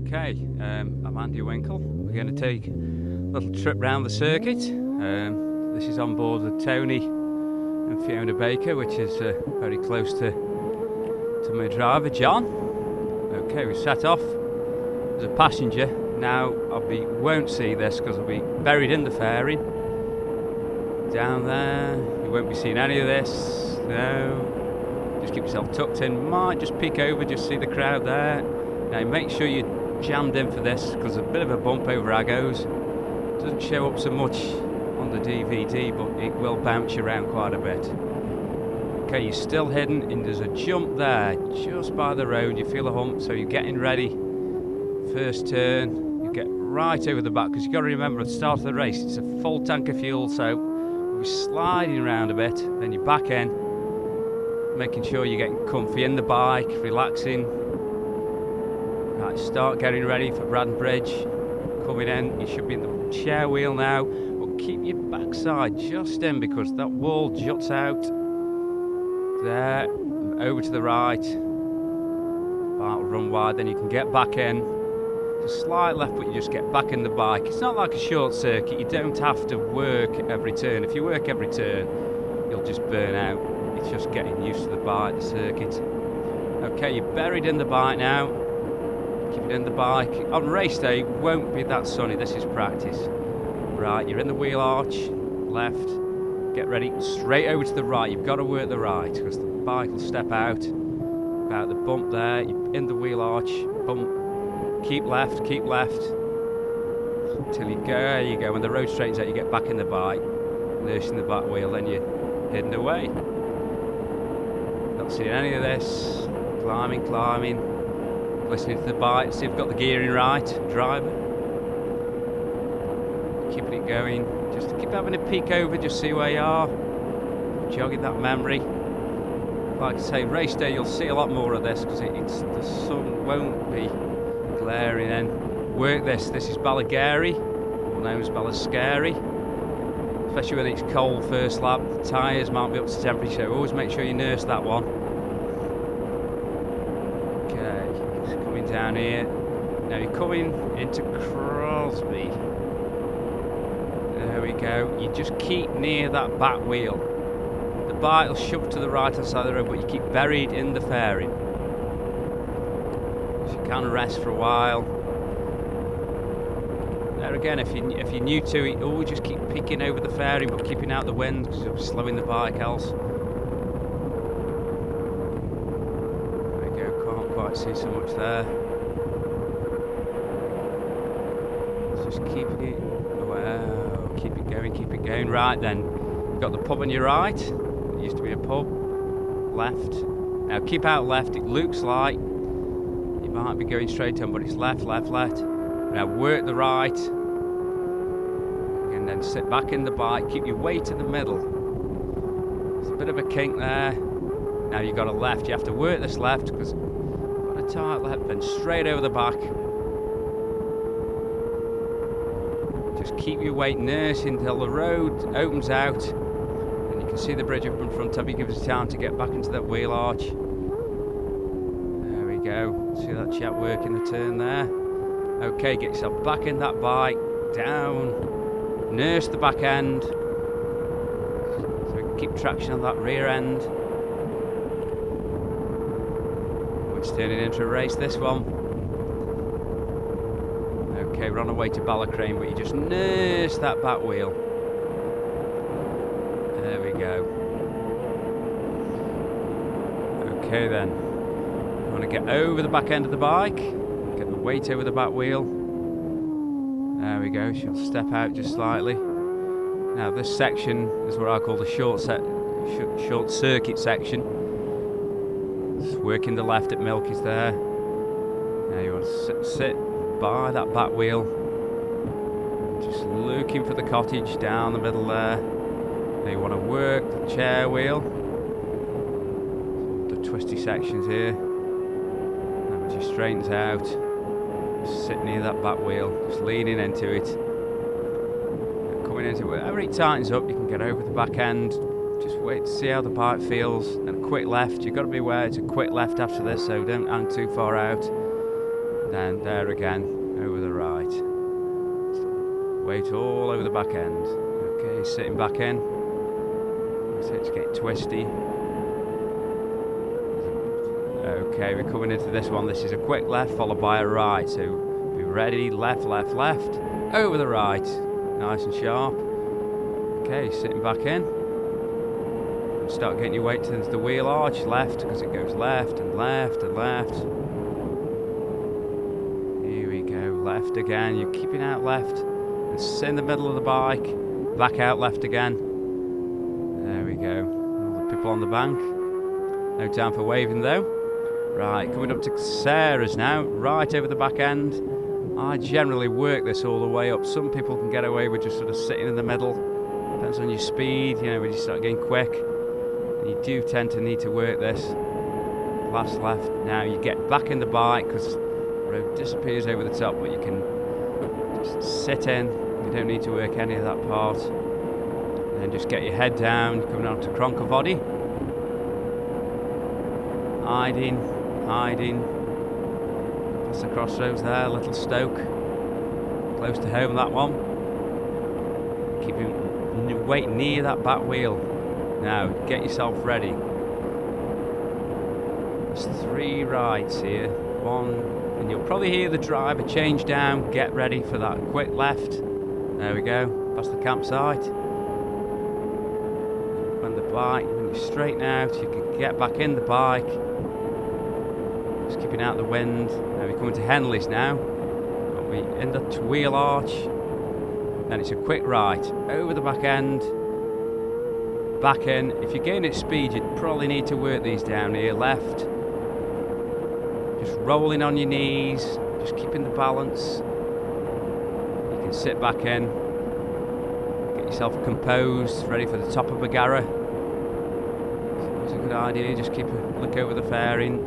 Okay, I'm Andy Winkle. We're going to take a little trip round the circuit. This is on board with Tony and Fiona Baker, which is very close to my driver, John. Okay, we set off as a passenger. Now I won't see this because I'll be buried in the fairing. Down there, you won't be seeing any of this. No, just keep yourself tucked in. Might just peek over, just see the crowd there. Now make sure you're jammed in for this because there's a bit of a bump over Agos. Doesn't show up so much on the DVD, but it will bounce you around quite a bit. Okay, you're still hidden, and there's a jump there just by the road. You feel a hump, so you're getting ready. First turn, you get right over the back because you've got to remember at the start of the race it's a full tank of fuel, so you'll be sliding around a bit. Then you back in, making sure you're getting comfy in the bike, relaxing. Right, start getting ready for Braddon Bridge. Coming in, you should be in the chair wheel now, but keep your backside just in because that wall juts out. There, over to the right. Bike will run wide, then you can get back in. It's a slight left, but you just get back in the bike. It's not like a short circuit, you don't have to work every turn. If you work every turn, you'll just burn out. It's just getting used to the bike, the circuit. Okay, you're buried in the bike now. Keep it in the bike. On race day, it won't be that sunny. This is practice. Right, you're in the wheel arch, left. Get ready, straight over to the right. You've got to work the right because the bike will step out. About the bump there, you're in the wheel arch, bump. Keep left, until you go. There you go. When the road straightens out, you get back in the bike, nursing the back wheel, then you're hidden away. Not seeing any of this. Climbing. Listening to the bike, see if you've got the gearing right, driver. Keeping it going, just keep having a peek over, just see where you are. Jogging that memory. Like I say, race day you'll see a lot more of this because the sun won't be glaring in. Work this is Balagary, or known as Balascary. Especially when it's cold first lap, the tyres might be up to temperature, so always make sure you nurse that one. Down here. Now you're coming into Crosby. There we go. You just keep near that back wheel. The bike will shove to the right hand side of the road, but you keep buried in the fairing. So you can rest for a while. There again, if you're new to it, always just keep peeking over the fairing, but keeping out the wind because you'll be slowing the bike else. Quite see so much there. Just keeping it. Wow, keep it going. Right then, you've got the pub on your right. It used to be a pub. Left. Now keep out left. It looks like you might be going straight on, but it's left. Now work the right, and then sit back in the bike. Keep your weight in the middle. There's a bit of a kink there. Now you've got a left. You have to work this left because tight left, then straight over the back. Just keep your weight nursing until the road opens out and you can see the bridge up in front of you. Gives you time to get back into that wheel arch. There we go. See that chap working the turn there. Okay, get yourself back in that bike, down, nurse the back end so we can keep traction on that rear end. It's turning into a race, this one. Okay, we're on our way to Ballacrane, but you just nurse that back wheel. There we go. Okay then. You want to get over the back end of the bike, get the weight over the back wheel. There we go, she'll step out just slightly. Now this section is what I call the short circuit section. Working the left at Milk is there. Now you want to sit by that back wheel. Just looking for the cottage down the middle there. Now you want to work the chair wheel. The twisty sections here. Now as you straightens out, just sit near that back wheel, just leaning into it. And coming into it, wherever it tightens up, you can get over the back end. Just wait to see how the bike feels. And a quick left. You've got to be aware it's a quick left after this, so don't hang too far out. Then there again, over the right. Weight all over the back end. Okay, sitting back in. It's getting twisty. Okay, we're coming into this one. This is a quick left followed by a right. So be ready, left, left, left. Over the right. Nice and sharp. Okay, sitting back in. And start getting your weight into the wheel arch. Left, because it goes left and left and left. Here we go. Left again. You're keeping out left. And sit in the middle of the bike. Back out left again. There we go. All the people on the bank. No time for waving though. Right, coming up to Sarah's now, right over the back end. I generally work this all the way up. Some people can get away with just sort of sitting in the middle. Depends on your speed, you know, when you start getting quick. And you do tend to need to work this. Last left. Now you get back in the bike because the road disappears over the top, but you can just sit in. You don't need to work any of that part. And then just get your head down, coming on to Cronkavody. Hiding. That's the Crossroads there, Little Stoke. Close to home, that one. Keep your weight near that back wheel. Now, get yourself ready. There's 3 rights here. 1, and you'll probably hear the driver change down. Get ready for that quick left. There we go, past the campsite. When you're straighten out, you can get back in the bike. Just keeping out the wind. Now we're coming to Henley's now. We end up to wheel arch. Then it's a quick right over the back end. Back in. If you're gaining at speed, you'd probably need to work these down here. Left. Just rolling on your knees. Just keeping the balance. You can sit back in. Get yourself composed, ready for the top of Bagara. It's a good idea. Just keep a look over the fairing.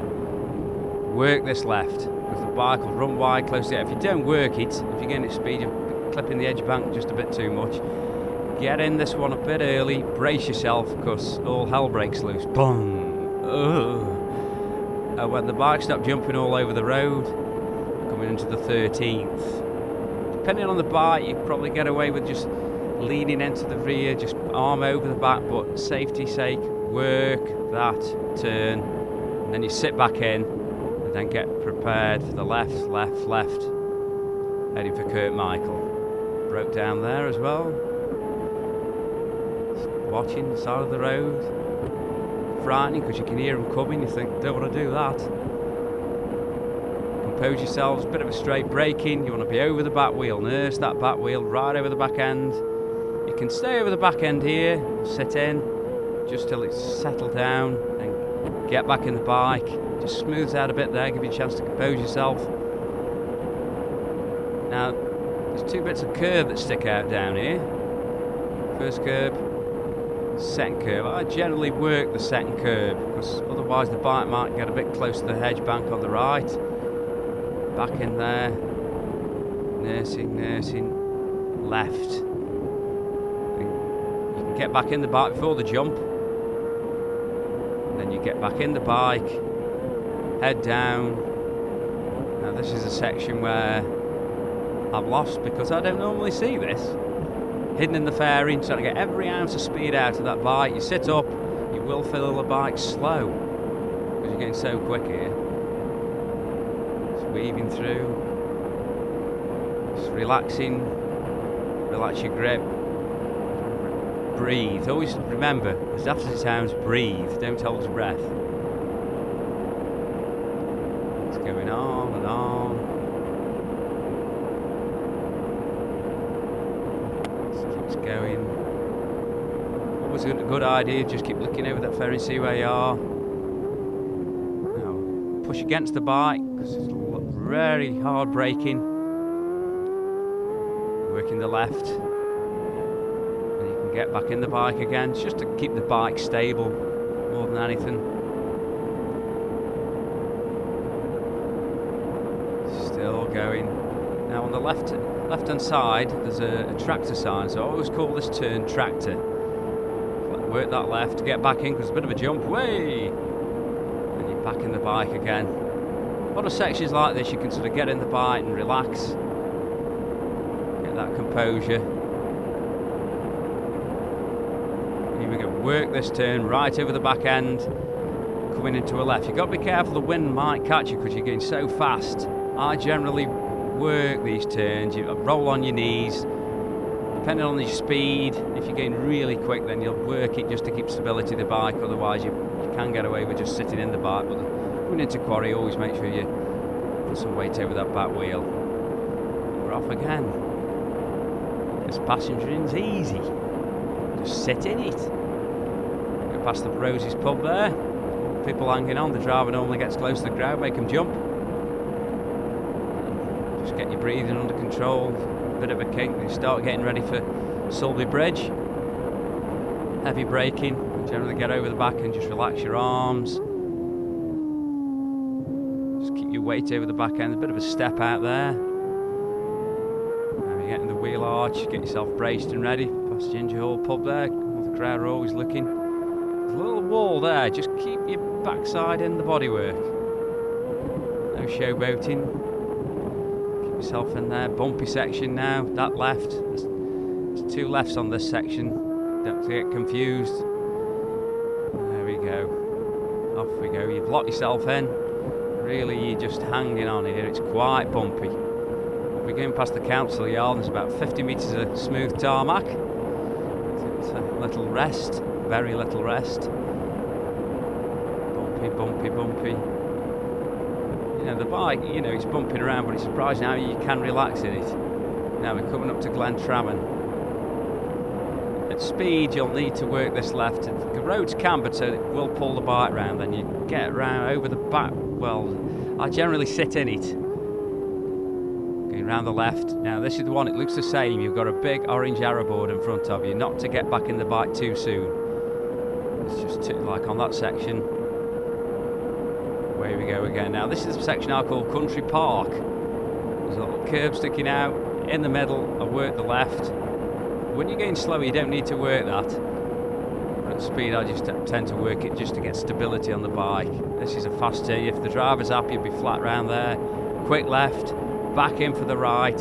Work this left, because the bike will run wide close to it. If you don't work it, if you're getting at speed, you're clipping the edge bank just a bit too much. Get in this one a bit early, brace yourself, because all hell breaks loose. Boom! And when the bike stops jumping all over the road, coming into the 13th. Depending on the bike, you probably get away with just leaning into the rear, just arm over the back, but safety's sake, work that turn, and then you sit back in. Then get prepared for the left, heading for Kirkmichael. Broke down there as well. Watching the side of the road. Frightening because you can hear them coming, you think, don't want to do that. Compose yourselves, a bit of a straight braking, you want to be over the back wheel, nurse that back wheel right over the back end. You can stay over the back end here, sit in, just till it's settled down, and get back in the bike. Just smooths out a bit there, give you a chance to compose yourself. Now, there's 2 bits of curb that stick out down here. First curb, second curb. I generally work the second curb, because otherwise the bike might get a bit close to the hedge bank on the right. Back in there. Nursing, left. You can get back in the bike before the jump. And then you get back in the bike. Head down. Now this is a section where I've lost because I don't normally see this. Hidden in the fairing, trying to get every ounce of speed out of that bike. You sit up, you will feel the bike slow because you're getting so quick here. Just weaving through. Just relaxing. Relax your grip. Breathe. Always remember, as daft as it sounds, breathe. Don't hold your breath. Going on and on. Just keeps going. Always a good idea, just keep looking over that ferry, see where you are. Now, push against the bike, because it's very hard braking. Working the left. And you can get back in the bike again. It's just to keep the bike stable more than anything. Still going. Now on the left-hand side, there's a tractor sign, so I always call this turn tractor. Work that left, get back in, because it's a bit of a jump. Way! And you're back in the bike again. A lot of sections like this, you can sort of get in the bike and relax, get that composure. Here we go, work this turn right over the back end, coming into a left. You've got to be careful, the wind might catch you because you're going so fast. I generally work these turns, you roll on your knees, depending on your speed. If you're going really quick, then you'll work it just to keep stability of the bike, otherwise you can get away with just sitting in the bike. But coming into quarry, always make sure you put some weight over that back wheel. We're off again. This passenger in's easy, just sit in it. Go past the Rosie's pub there, people hanging on. The driver normally gets close to the ground, make them jump. Just get your breathing under control, bit of a kick, and you start getting ready for Sulby Bridge. Heavy braking, generally get over the back and just relax your arms. Just keep your weight over the back end, a bit of a step out there. Now you're getting the wheel arch, get yourself braced and ready. Past Ginger Hall pub there, all the crowd are always looking. There's a little wall there, just keep your backside in the bodywork. No showboating. Yourself in there, bumpy section now, that left, there's two lefts on this section, don't get confused. There we go, off we go. You've locked yourself in, really you're just hanging on here, it's quite bumpy. We're going past the council yard, there's about 50 metres of smooth tarmac. It's a little rest, very little rest. Bumpy, bumpy, bumpy. You know, the bike, you know, it's bumping around, but it's surprising how you can relax in it. Now we're coming up to Glen Travern. At speed, you'll need to work this left. The road's cambered, so it will pull the bike round. Then you get around over the back. Well, I generally sit in it. Going round the left. Now this is the one, it looks the same. You've got a big orange arrow board in front of you, not to get back in the bike too soon. It's just like on that section. Away we go again. Now this is the section I call Country Park. There's a little curb sticking out in the middle. I work the left. When you're going slow, you don't need to work that. But at speed, I just tend to work it just to get stability on the bike. This is a fast turn. If the driver's happy, you'll be flat round there. Quick left, back in for the right.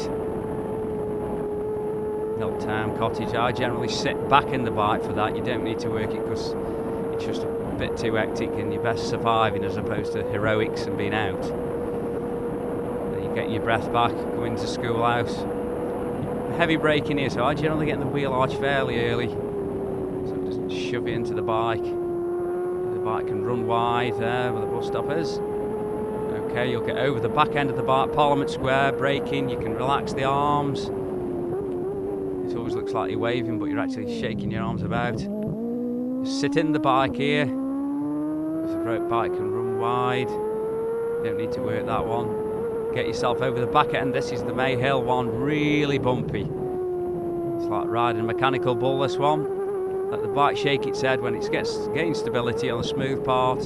Milltown Cottage. I generally sit back in the bike for that. You don't need to work it because it's just a bit too hectic and you're best surviving as opposed to heroics and being out. Then you get your breath back, go into schoolhouse. Heavy braking here, so I generally get in the wheel arch fairly early. So just shove it into the bike. The bike can run wide there where the bus stop is. Okay, you'll get over the back end of the bike, Parliament Square, braking, you can relax the arms. It always looks like you're waving, but you're actually shaking your arms about. Just sit in the bike here. The road bike can run wide. You don't need to work that one. Get yourself over the back end. This is the Mayhill one, really bumpy. It's like riding a mechanical bull, this one. Let the bike shake its head when it gains stability on the smooth part.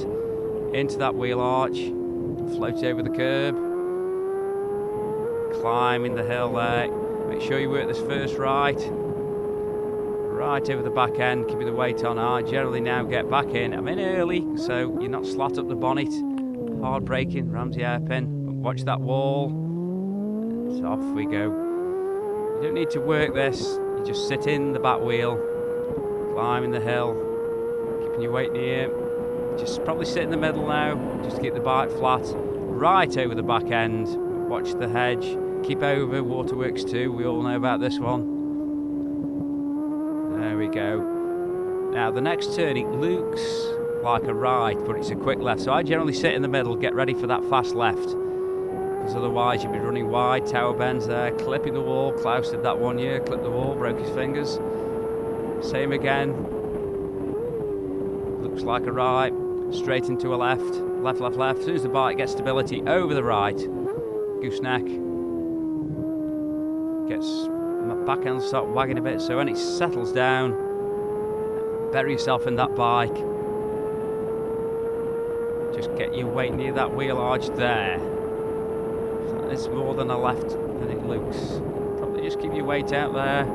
Into that wheel arch. Float over the curb. Climbing the hill there. Make sure you work this first right. Right over the back end, keeping the weight on. I generally now get back in. I'm in early, so you're not slat up the bonnet. Hard braking, rams the hairpin. Watch that wall. And off we go. You don't need to work this. You just sit in the back wheel, climbing the hill, keeping your weight near. Just probably sit in the middle now, just to keep the bike flat. Right over the back end. Watch the hedge. Keep over, Waterworks 2. We all know about this one. There we go. Now the next turn, it looks like a right, but it's a quick left. So I generally sit in the middle, get ready for that fast left. Because otherwise you'd be running wide, tower bends there, clipping the wall. Klaus did that 1 year, clipped the wall, broke his fingers. Same again. Looks like a right, straight into a left, left, left, left. As soon as the bike gets stability, over the right. Gooseneck. Gets back end start wagging a bit, so when it settles down, bury yourself in that bike. Just get your weight near that wheel arch there. It's more than a left than it looks. Probably just keep your weight out there.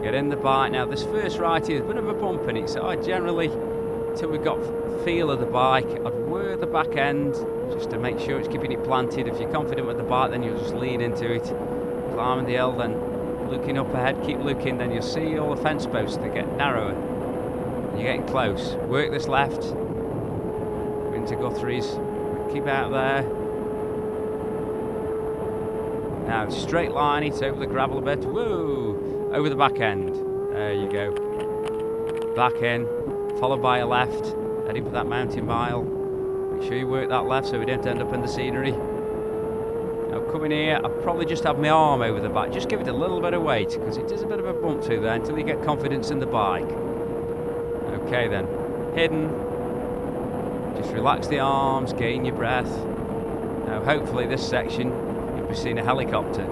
Get in the bite. Now this first right is a bit of a bump in it, so I generally until we've got feel of the bike. I'd work the back end just to make sure it's keeping it planted. If you're confident with the bike, then you'll just lean into it, climbing the hill, then looking up ahead, keep looking, then you'll see all the fence posts that get narrower. You're getting close. Work this left into Guthrie's, keep out there. Now straight line it over the gravel a bit. Whoa! Over the back end. There you go. Back in, followed by a left, heading for that mountain mile. Make sure you work that left so we don't end up in the scenery. Now coming here, I'll probably just have my arm over the back. Just give it a little bit of weight because it is a bit of a bump through there until you get confidence in the bike. Okay then, hidden. Just relax the arms, gain your breath. Now hopefully this section you'll be seeing a helicopter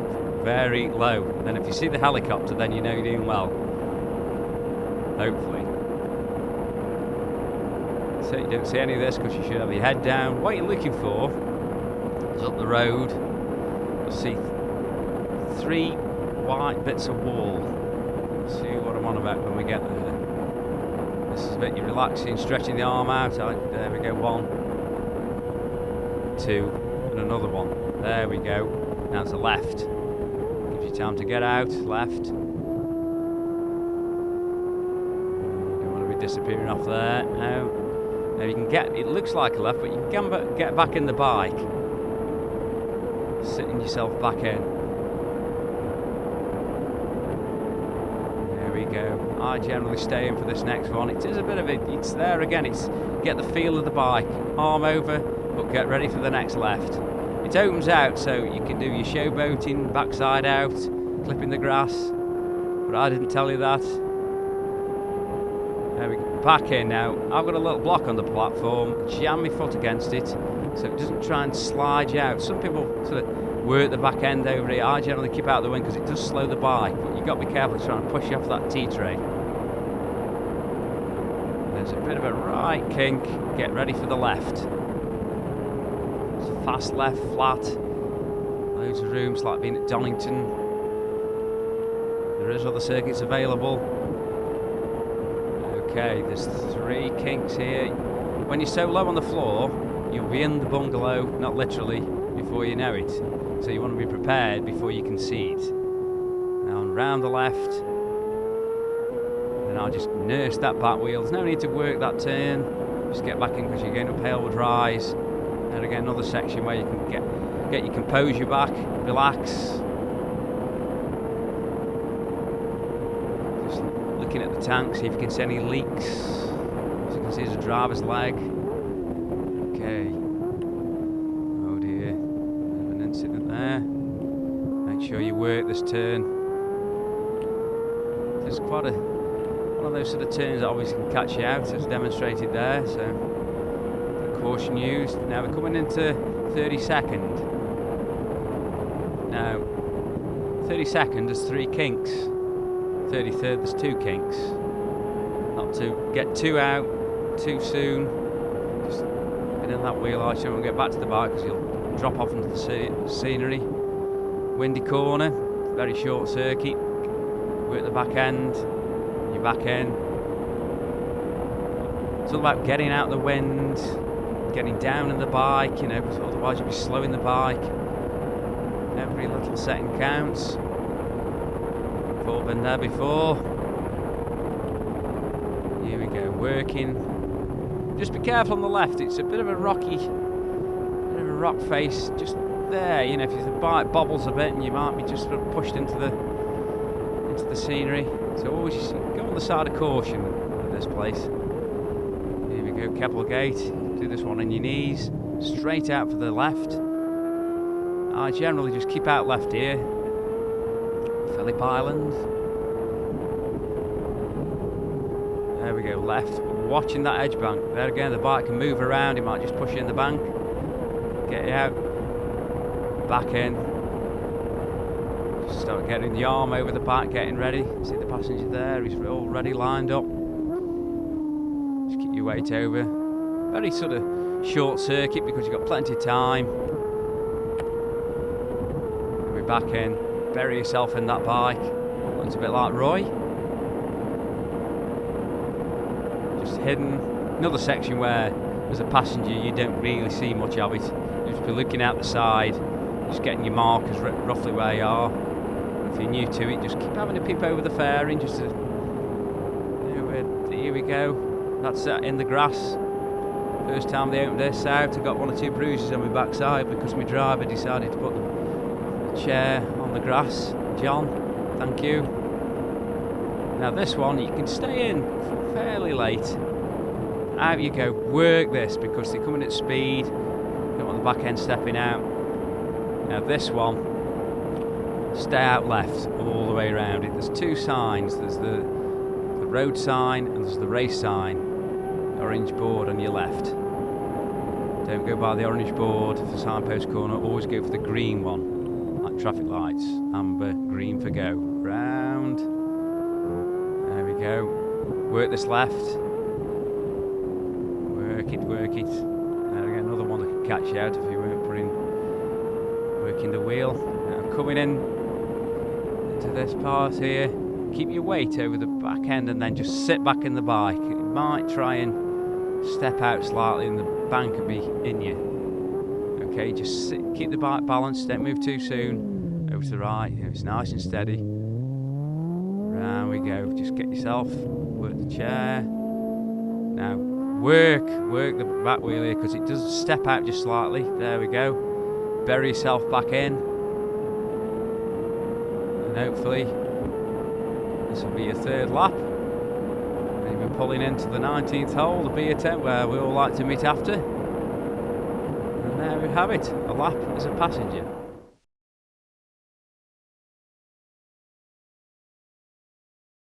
very low. And then if you see the helicopter, then you know you're doing well. Hopefully. So you don't see any of this because you should have your head down. What you're looking for is up the road. You'll see 3 white bits of wall. See what I'm on about when we get there. This is a bit you're relaxing, stretching the arm out. There we go, 1, 2, and another one. There we go. Now it's a left. Gives you time to get out. Left. Don't want to be disappearing off there. Now you can get. It looks like a left, but you can get back in the bike. Sitting yourself back in. There we go. I generally stay in for this next one. It is a bit of it. It's there again. It's get the feel of the bike. Arm over, but get ready for the next left. It opens out so you can do your showboating, backside out, clipping the grass. But I didn't tell you that. There we go. Back in now. I've got a little block on the platform. Jam my foot against it so it doesn't try and slide you out. Some people sort of work the back end over here. I generally keep out of the wind because it does slow the bike. But you've got to be careful trying to push you off that T-tray. There's a bit of a right kink. Get ready for the left. It's a fast left, flat. Loads of rooms like being at Donington. There is other circuits available. Okay, there's 3 kinks here. When you're so low on the floor, you'll be in the bungalow, not literally, before you know it. So you want to be prepared before you can see it. Now round the left. Then I'll just nurse that back wheel. There's no need to work that turn. Just get back in because you're going up Halewood Rise. And again, another section where you can get your composure back, relax. Just looking at the tank, see if you can see any leaks. As you can see, there's a driver's leg. Okay. Oh dear. An incident there. Make sure you work this turn. There's quite one of those sort of turns that always can catch you out, as demonstrated there. So, caution used. Now we're coming into 32nd. Now, 32nd, there's 3 kinks. 33rd, there's 2 kinks. Not to get too out too soon. Just get in that wheel arch and get back to the bike because you'll drop off into the scenery. Windy corner, very short circuit. Work the back end, your back end. It's all about getting out the wind, getting down in the bike, you know, because otherwise you'll be slowing the bike. Every little second counts. We've all been there before. Here we go, working. Just be careful on the left, it's a bit of a rocky, bit of a rock face, just there, you know, if the bike bobbles a bit and you might be just sort of pushed into the scenery. So always go on the side of caution at this place. Here we go, Keppelgate. Do this one on your knees, straight out for the left. I generally just keep out left here. Phillip Island. There we go, left. Watching that edge bank. There again, the bike can move around. It might just push you in the bank. Get you out. Back in. Just start getting the arm over the back, getting ready. See the passenger there. He's already lined up. Just keep your weight over. Very sort of short circuit because you've got plenty of time. We're back in. Bury yourself in that bike. Looks a bit like Roy. Just hidden. Another section where as a passenger you don't really see much of it. You just be looking out the side, just getting your markers roughly where you are. If you're new to it, just keep having a peep over the fairing, just to, here we go. That's in the grass. First time they opened this out, I got 1 or 2 bruises on my backside because my driver decided to put the chair on the grass. John, thank you. Now this one, you can stay in fairly late. Out you go, work this because they're coming at speed. Don't want the back end stepping out. Now this one, stay out left all the way around it. There's 2 signs. There's the road sign and there's the race sign. Orange board on your left. Don't go by the orange board for signpost corner. Always go for the green one, like traffic lights. Amber, green for go. Round. There we go. Work this left. Work it, work it. There we go, another one that could catch you out if you weren't working the wheel. Now coming in to this part here, keep your weight over the back end and then just sit back in the bike. You might try and step out slightly and the bank will be in you. Okay, just sit, keep the bike balanced, don't move too soon. Over to the right, it's nice and steady. Round we go, just get yourself, work the chair. Now work the back wheel here because it does step out just slightly. There we go. Bury yourself back in. And hopefully this will be your 3rd lap. Maybe pulling into the 19th hole, the beer tent where we all like to meet after. And there we have it, a lap as a passenger.